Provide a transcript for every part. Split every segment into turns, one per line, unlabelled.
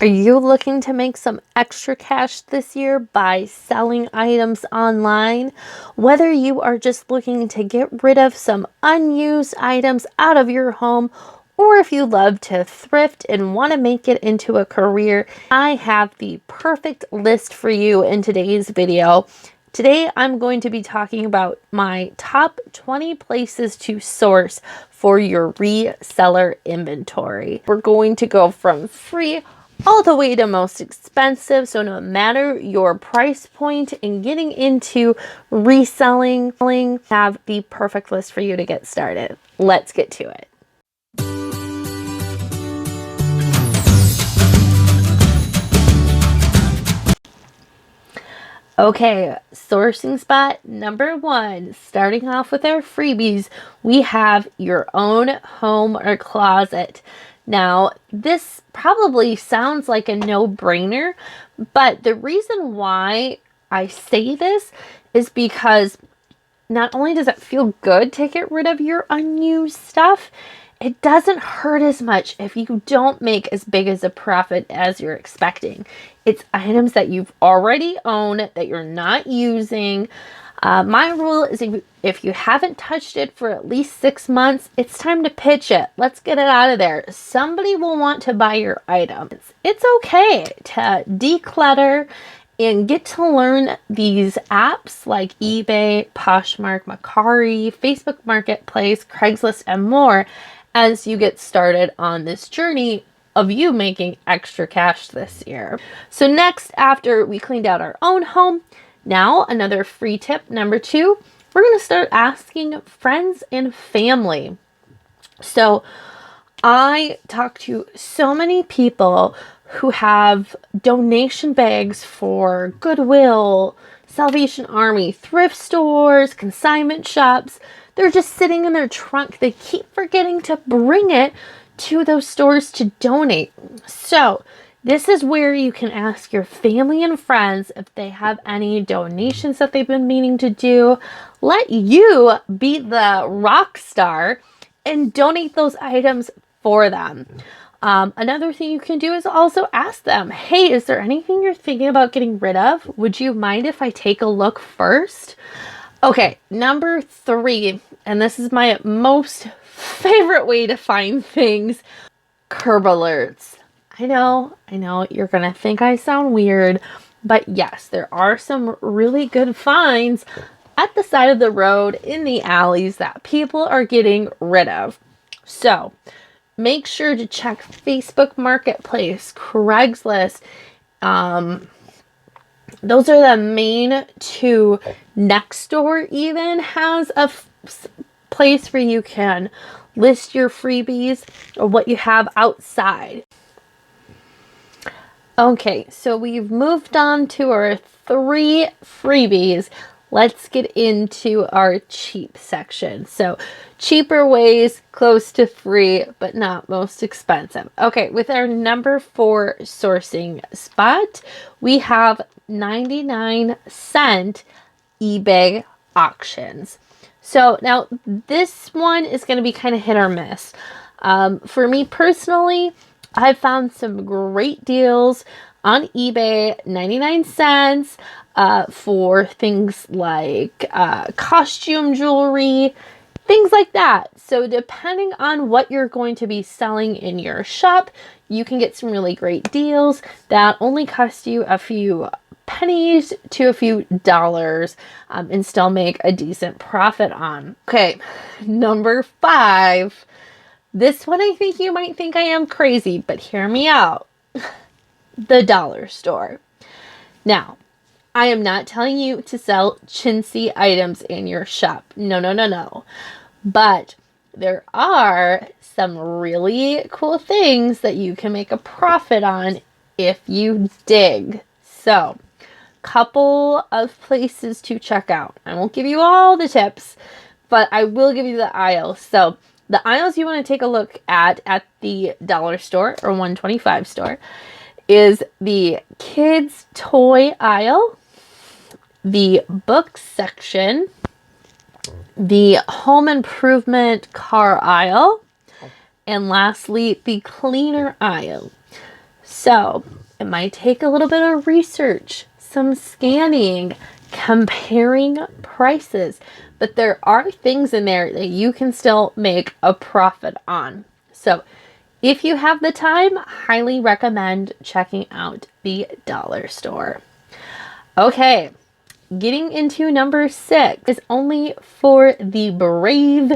Are you looking to make some extra cash this year by selling items online? Whether you are just looking to get rid of some unused items out of your home, or if you love to thrift and want to make it into a career, I have the perfect list for you in today's video. Today, I'm going to be talking about my top 20 places to source for your reseller inventory. We're going to go from free all the way to most expensive. So no matter your price point in getting into reselling, I have the perfect list for you to get started. Let's get to it. Okay, sourcing spot number 1, starting off with our freebies, we have your own home or closet. Now, this probably sounds like a no-brainer, but the reason why I say this is because not only does it feel good to get rid of your unused stuff, it doesn't hurt as much if you don't make as big as a profit as you're expecting. It's items that you've already owned that you're not using. My rule is if you haven't touched it for at least 6 months, it's time to pitch it. Let's get it out of there. Somebody will want to buy your item. It's okay to declutter and get to learn these apps like eBay, Poshmark, Mercari, Facebook Marketplace, Craigslist, and more as you get started on this journey of you making extra cash this year. So next, after we cleaned out our own home, now another free tip, number 2, we're going to start asking friends and family. So I talk to so many people who have donation bags for Goodwill, Salvation Army, thrift stores, consignment shops. They're just sitting in their trunk. They keep forgetting to bring it to those stores to donate. So this is where you can ask your family and friends if they have any donations that they've been meaning to do. Let you be the rock star and donate those items for them. Another thing you can do is also ask them, hey, is there anything you're thinking about getting rid of? Would you mind if I take a look first? Okay, number 3, and this is my most favorite way to find things, curb alerts. I know, you're gonna think I sound weird, but yes, there are some really good finds at the side of the road in the alleys that people are getting rid of. So make sure to check Facebook Marketplace, Craigslist. Those are the main 2. Nextdoor even has a place where you can list your freebies or what you have outside. Okay, so we've moved on to our 3 freebies. Let's get into our cheap section. So cheaper ways, close to free, but not most expensive. Okay, with our number 4 sourcing spot, we have 99-cent eBay auctions. So now this one is going to be kind of hit or miss. For me personally, I've found some great deals on eBay, 99 cents for things like costume jewelry, things like that. So depending on what you're going to be selling in your shop, you can get some really great deals that only cost you a few pennies to a few dollars and still make a decent profit on. Okay, number 5. This one I think you might think I am crazy, but hear me out. The dollar store. Now, I am not telling you to sell chintzy items in your shop. No. But there are some really cool things that you can make a profit on if you dig. So, couple of places to check out. I won't give you all the tips, but I will give you the aisles. So the aisles you want to take a look at the dollar store or 125 store is the kids toy aisle, the book section, the home improvement car aisle, and lastly, the cleaner aisle. So it might take a little bit of research, some scanning, comparing prices, but there are things in there that you can still make a profit on. So if you have the time, highly recommend checking out the dollar store. Okay, getting into number 6 is only for the brave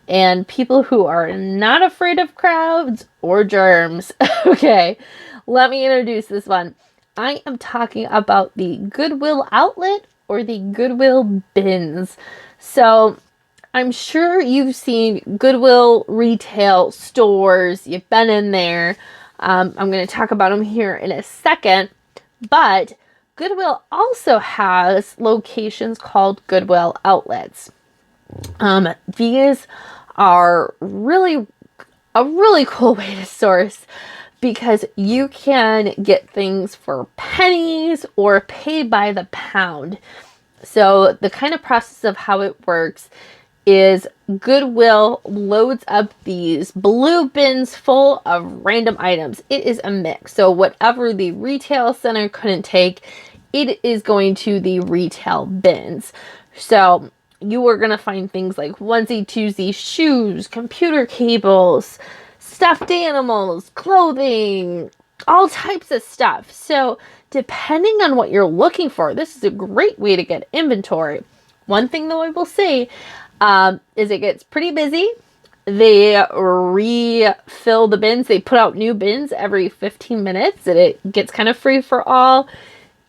and people who are not afraid of crowds or germs. Okay, let me introduce this one. I am talking about the Goodwill Outlet or the Goodwill bins. So I'm sure you've seen Goodwill retail stores. You've been in there. I'm going to talk about them here in a second. But Goodwill also has locations called Goodwill Outlets. These are really a really cool way to source because you can get things for pennies or pay by the pound. So the kind of process of how it works is Goodwill loads up these blue bins full of random items. It is a mix. So whatever the retail center couldn't take, it is going to the retail bins. So you are going to find things like onesie, twosie, shoes, computer cables, stuffed animals, clothing, all types of stuff. So depending on what you're looking for, this is a great way to get inventory. One thing though I will say is it gets pretty busy. They refill the bins. They put out new bins every 15 minutes and it gets kind of free for all.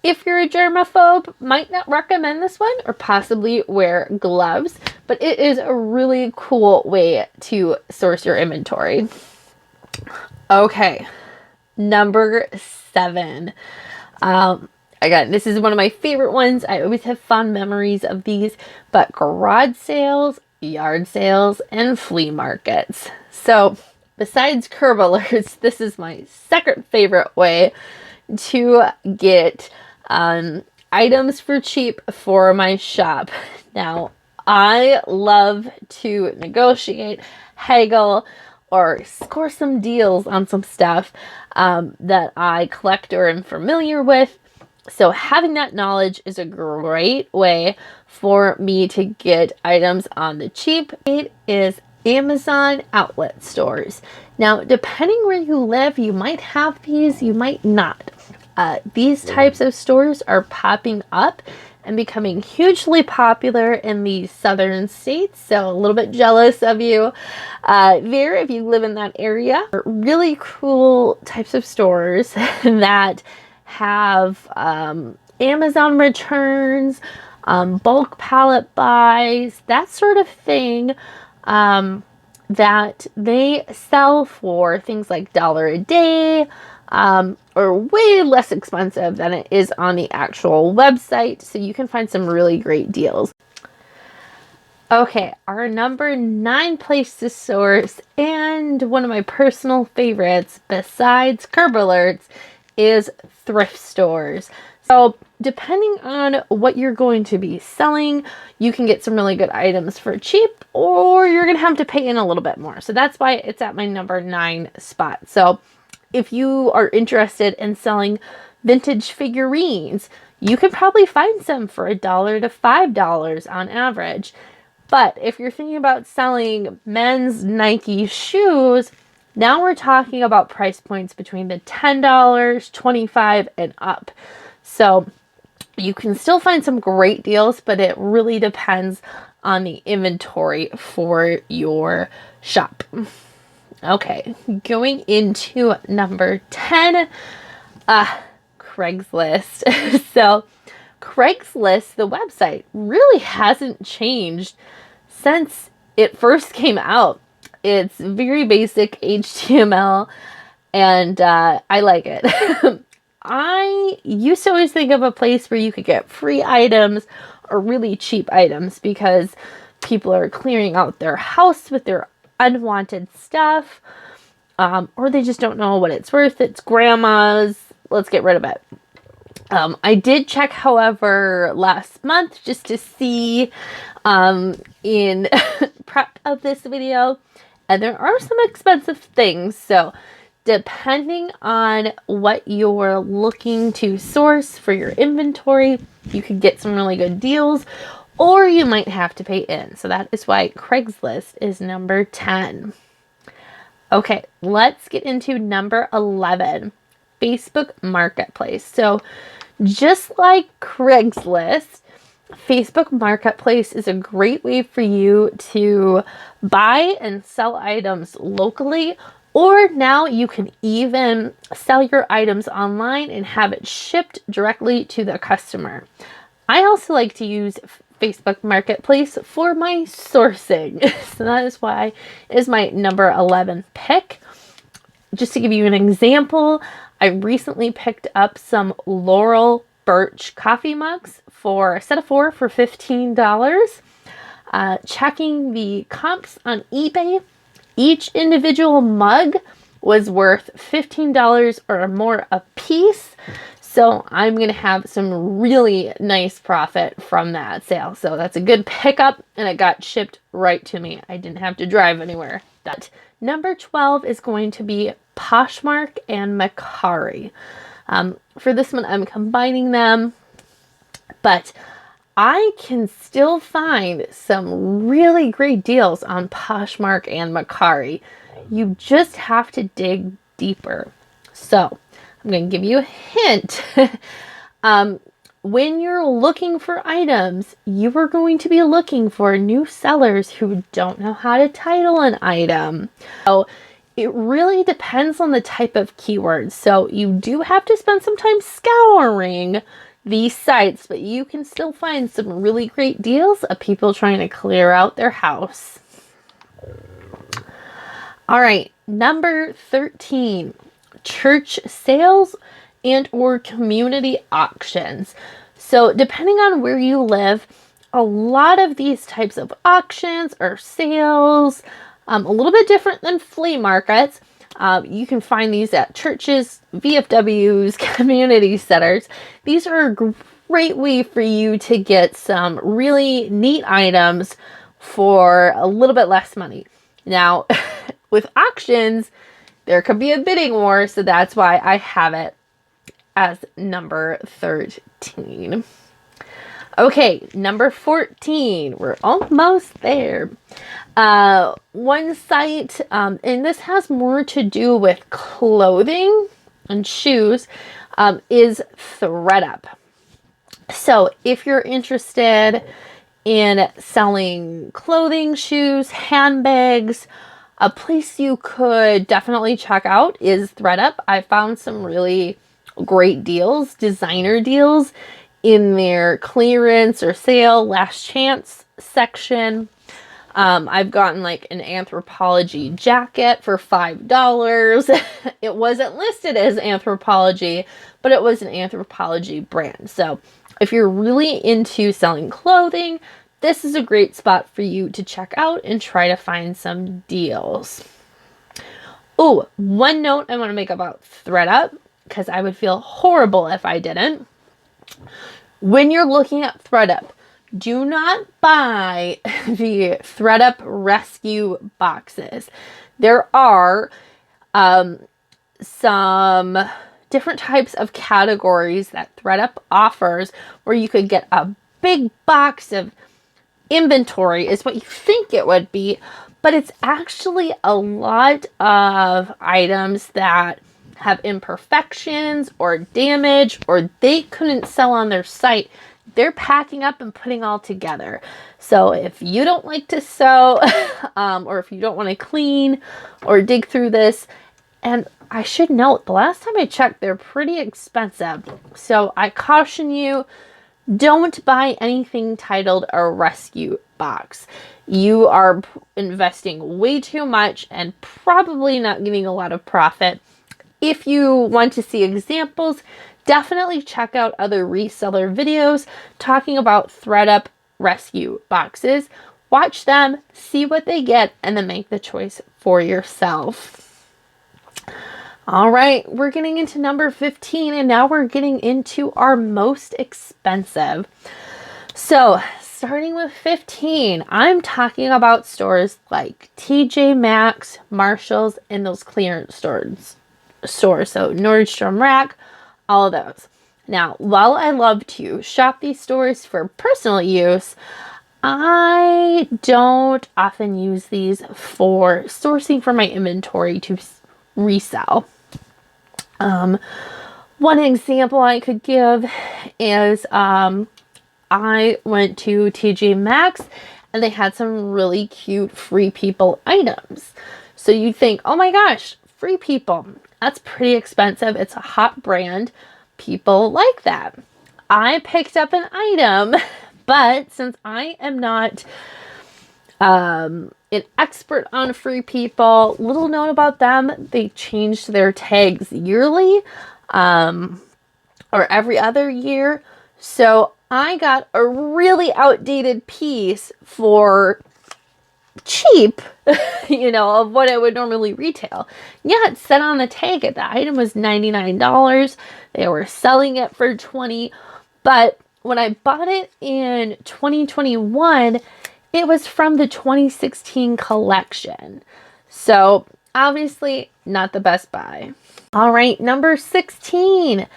If you're a germaphobe, might not recommend this one or possibly wear gloves, but it is a really cool way to source your inventory. Okay, number 7. Again, this is one of my favorite ones. I always have fond memories of these, but garage sales, yard sales, and flea markets. So besides curb alerts, this is my second favorite way to get items for cheap for my shop. Now, I love to negotiate, haggle, or score some deals on some stuff that I collect or am familiar with. So having that knowledge is a great way for me to get items on the cheap. It is Amazon outlet stores. Now, depending where you live, you might have these, you might not. These types of stores are popping up and becoming hugely popular in the southern states. So a little bit jealous of you there if you live in that area. Really cool types of stores that have Amazon returns, bulk pallet buys, that sort of thing, that they sell for things like $1 a day, or way less expensive than it is on the actual website. So you can find some really great deals. Okay, our number 9 place to source, and one of my personal favorites besides curb alerts, is thrift stores. So depending on what you're going to be selling, you can get some really good items for cheap, or you're going to have to pay in a little bit more. So that's why it's at my number 9 spot. So if you are interested in selling vintage figurines, you could probably find some for $1 to $5 on average. But if you're thinking about selling men's Nike shoes, now we're talking about price points between the $10, $25, and up. So you can still find some great deals, but it really depends on the inventory for your shop. Okay, going into number 10, Craigslist. So Craigslist, the website, really hasn't changed since it first came out. It's very basic HTML, and I like it. I used to always think of a place where you could get free items or really cheap items because people are clearing out their house with their unwanted stuff, or they just don't know what it's worth. It's grandma's. Let's get rid of it. I did check, however, last month just to see in prep of this video, and there are some expensive things. So depending on what you're looking to source for your inventory, you could get some really good deals, or you might have to pay in. So that is why Craigslist is number 10. Okay, let's get into number 11, Facebook Marketplace. So just like Craigslist, Facebook Marketplace is a great way for you to buy and sell items locally, or now you can even sell your items online and have it shipped directly to the customer. I also like to use Facebook Marketplace for my sourcing. So that is why it is my number 11 pick. Just to give you an example, I recently picked up some Laurel Birch coffee mugs for a set of 4 for $15. Checking the comps on eBay, each individual mug was worth $15 or more a piece. So I'm going to have some really nice profit from that sale. So that's a good pickup, and it got shipped right to me. I didn't have to drive anywhere. That number 12 is going to be Poshmark and Mercari. For this one, I'm combining them, but I can still find some really great deals on Poshmark and Mercari. You just have to dig deeper. So I'm going to give you a hint. When you're looking for items, you are going to be looking for new sellers who don't know how to title an item. So it really depends on the type of keywords. So you do have to spend some time scouring these sites, but you can still find some really great deals of people trying to clear out their house. All right, number 13, church sales and or community auctions. So depending on where you live, a lot of these types of auctions or sales, a little bit different than flea markets. You can find these at churches, VFWs, community centers. These are a great way for you to get some really neat items for a little bit less money. Now, with auctions, there could be a bidding war, so that's why I have it as number 13. Okay, number 14. We're almost there. One site, and this has more to do with clothing and shoes, is Thredup. So if you're interested in selling clothing, shoes, handbags, a place you could definitely check out is Thredup. I found some really great deals, designer deals, in their clearance or sale last chance section. I've gotten like an Anthropologie jacket for $5. It wasn't listed as Anthropologie, but it was an Anthropologie brand. So if you're really into selling clothing, this is a great spot for you to check out and try to find some deals. Oh, one note I want to make about Thredup, because I would feel horrible if I didn't. When you're looking at Thredup, do not buy the Thredup rescue boxes. There are some different types of categories that Thredup offers where you could get a big box of inventory is what you think it would be, but it's actually a lot of items that have imperfections or damage, or they couldn't sell on their site. They're packing up and putting all together. So if you don't like to sew, or if you don't want to clean or dig through this, and I should note, the last time I checked, they're pretty expensive. So I caution you, don't buy anything titled a rescue box. You are investing way too much and probably not getting a lot of profit. If you want to see examples, definitely check out other reseller videos talking about Thredup rescue boxes. Watch them, see what they get, and then make the choice for yourself. All right, we're getting into number 15, and now we're getting into our most expensive. So, starting with 15, I'm talking about stores like TJ Maxx, Marshalls, and those clearance stores. stores. So Nordstrom Rack, all of those. Now, while I love to shop these stores for personal use, I don't often use these for sourcing for my inventory to resell. One example I could give is I went to TJ Maxx and they had some really cute Free People items. So you'd think, oh my gosh, Free People, that's pretty expensive. It's a hot brand. People like that. I picked up an item, but since I am not an expert on Free People, little known about them, they changed their tags yearly or every other year. So I got a really outdated piece for cheap, of what it would normally retail. Yeah, it said on the tag that the item was $99. They were selling it for $20, but when I bought it in 2021, it was from the 2016 collection. So obviously not the best buy. All right, number 16,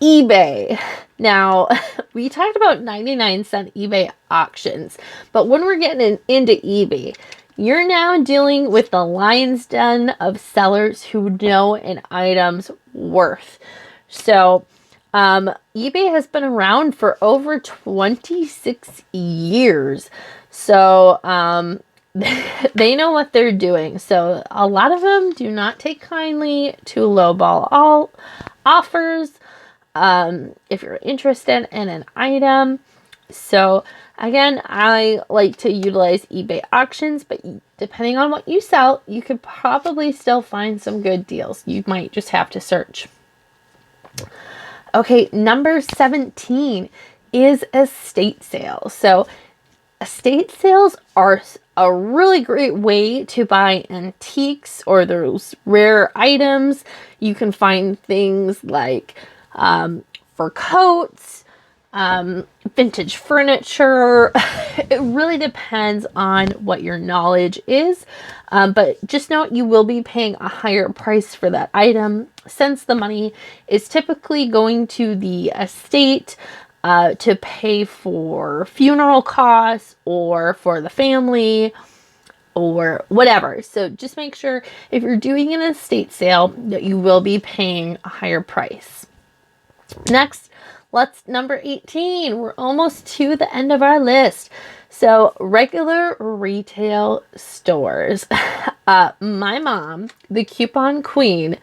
eBay. Now, we talked about 99-cent eBay auctions, but when we're getting into eBay, you're now dealing with the lion's den of sellers who know an item's worth. So, eBay has been around for over 26 years. So, they know what they're doing. So, a lot of them do not take kindly to lowball all offers. If you're interested in an item. So again, I like to utilize eBay auctions, but depending on what you sell, you could probably still find some good deals. You might just have to search. Okay, number 17 is estate sales. So estate sales are a really great way to buy antiques or those rare items. You can find things like fur coats, vintage furniture. It really depends on what your knowledge is, but just know you will be paying a higher price for that item since the money is typically going to the estate to pay for funeral costs or for the family or whatever. So just make sure if you're doing an estate sale that you will be paying a higher price. Next, number 18. We're almost to the end of our list. So regular retail stores. My mom, the coupon queen,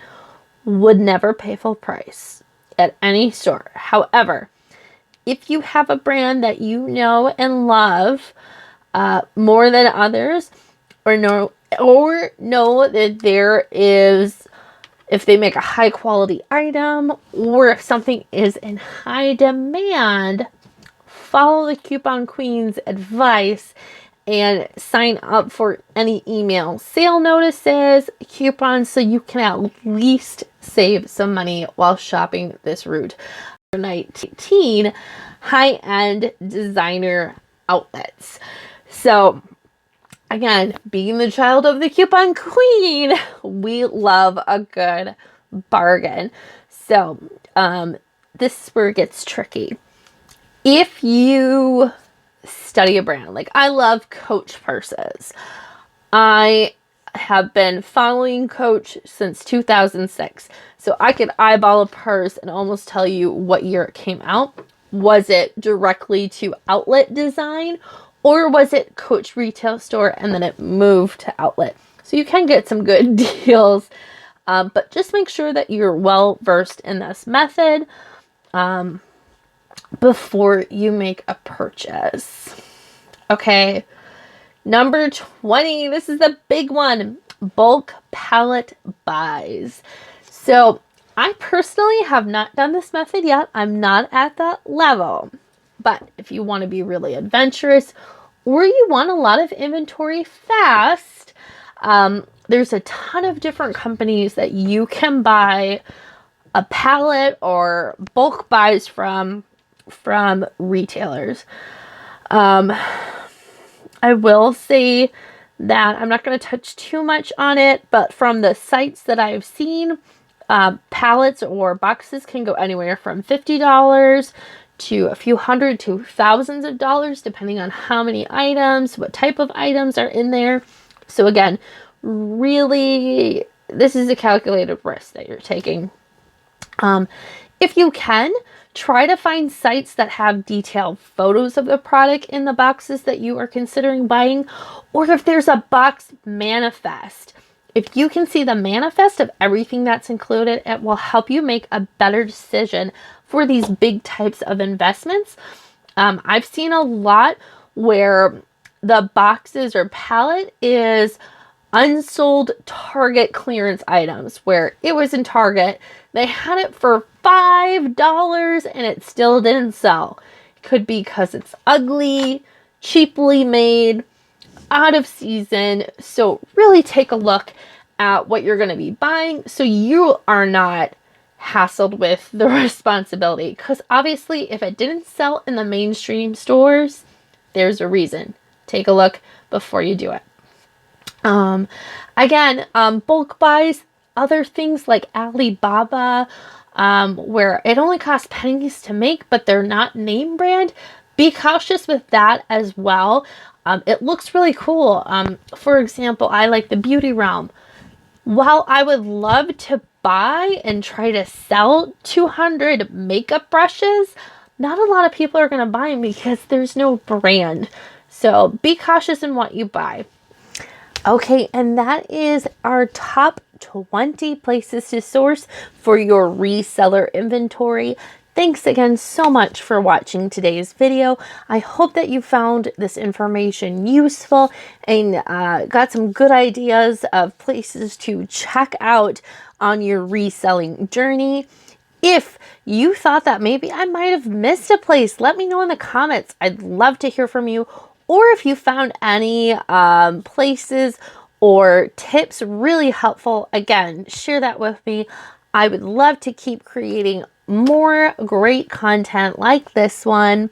would never pay full price at any store. However, if you have a brand that you know and love more than others, or know that there is, if they make a high quality item, or if something is in high demand, follow the coupon queen's advice and sign up for any email sale notices, coupons, so you can at least save some money while shopping this route. 19, high-end designer outlets. So again, being the child of the coupon queen, we love a good bargain. So, this is where it gets tricky. If you study a brand, like I love Coach purses. I have been following Coach since 2006. So I could eyeball a purse and almost tell you what year it came out. Was it directly to outlet design? Or was it Coach retail store and then it moved to outlet? So you can get some good deals, but just make sure that you're well versed in this method before you make a purchase. Okay, number 20. This is the big one. Bulk pallet buys. So I personally have not done this method yet. I'm not at that level. But if you want to be really adventurous or you want a lot of inventory fast, there's a ton of different companies that you can buy a pallet or bulk buys from retailers. I will say that I'm not going to touch too much on it, but from the sites that I've seen, pallets or boxes can go anywhere from $50 to a few hundred to thousands of dollars, depending on how many items, what type of items are in there. So again, really, this is a calculated risk that you're taking. If you can, try to find sites that have detailed photos of the product in the boxes that you are considering buying, or if there's a box manifest. If you can see the manifest of everything that's included, it will help you make a better decision for these big types of investments. I've seen a lot where the boxes or pallet is unsold Target clearance items, where it was in Target, they had it for $5 and it still didn't sell. It could be because it's ugly, cheaply made, out of season. So really take a look at what you're going to be buying so you are not hassled with the responsibility, because obviously if it didn't sell in the mainstream stores, there's a reason. Take a look before you do it. Again, bulk buys, other things like Alibaba, where it only costs pennies to make, but they're not name brand. Be cautious with that as well. It looks really cool. For example, I like the Beauty Realm. While I would love to buy and try to sell 200 makeup brushes, not a lot of people are going to buy them because there's no brand. So be cautious in what you buy. Okay, and that is our top 20 places to source for your reseller inventory. Thanks again so much for watching today's video. I hope that you found this information useful and got some good ideas of places to check out on your reselling journey. If you thought that maybe I might have missed a place, let me know in the comments. I'd love to hear from you. Or if you found any places or tips really helpful, again, share that with me. I would love to keep creating more great content like this one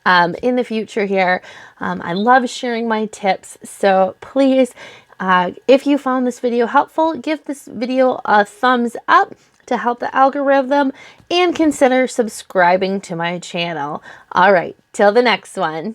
in the future here. I love sharing my tips. So please, if you found this video helpful, give this video a thumbs up to help the algorithm and consider subscribing to my channel. All right, till the next one.